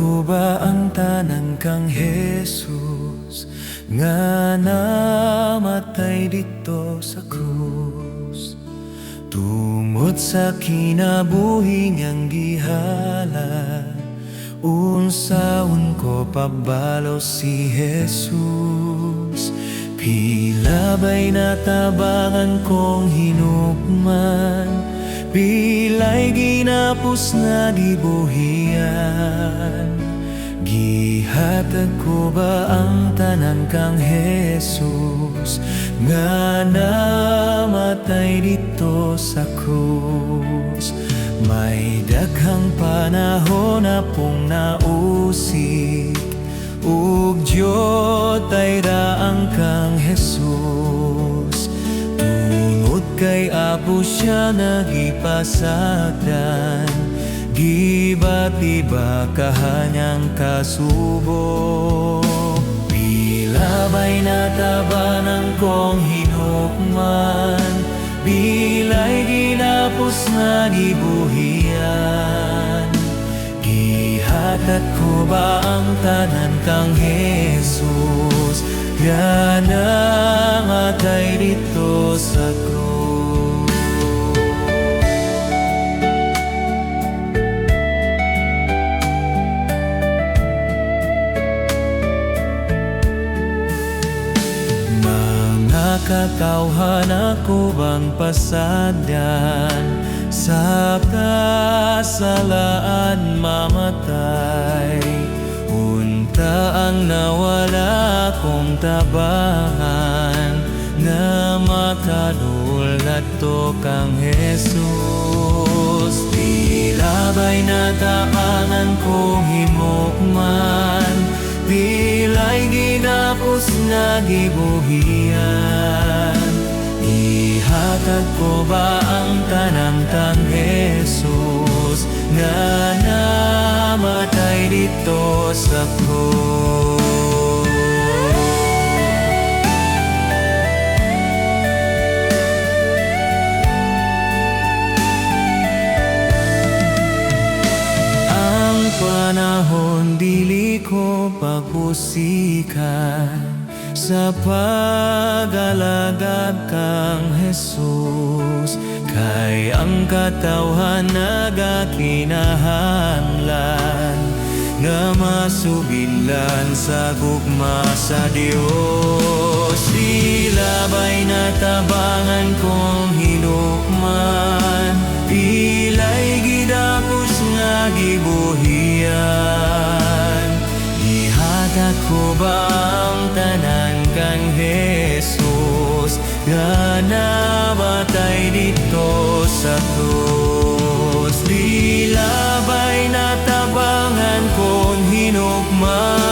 ko ba ang tanan kang Jesus nga namatay dito sa krus, tungod sa kinabuhi niyang gihalad. Unsaon ko pabalo si Jesus, pila ba'y natabangan kong hinukman, pila'y ginapos na gibuhian. Gihatag ko ba ang tanan kang Jesus nga namatay dito sa krus? May daghang panahon na pong nausik, ug Diyot ay raang kang Jesus. Tungod kay Apo siya nagipasagdan, gibat-iba kahanyang kasubo. Pila ba'y natabanan kong hinukman, bila'y ginapos na gibuhian. Gihatag ko ba ang tanan kang Jesus nga namatay dito sa krus? Katawhan ako bang pasadyan sa kasalaan mamatay? Unta ang nawala kong tabangan, na makadulad to kang Jesus. Tila ba'y nataanan kong himukman, pila'y ginapos na gibuhian. Ihatag ko ba ang tanan kang Jesus nga namatay dito sa krus? Ang panahon dili ko pagpusikan, sa pag-alagad kang Jesus, kay ang katawhan nagakinahanglan, nga masubilan sa gugma sa Dios. Sila ba'y natabangan kong hinukman, pila'y gidapos nga gibuhian. Ihatag ko ba ang tanan kang Jesus nga namatay dito sa krus? Dila ba'y natabangan kong hinukman,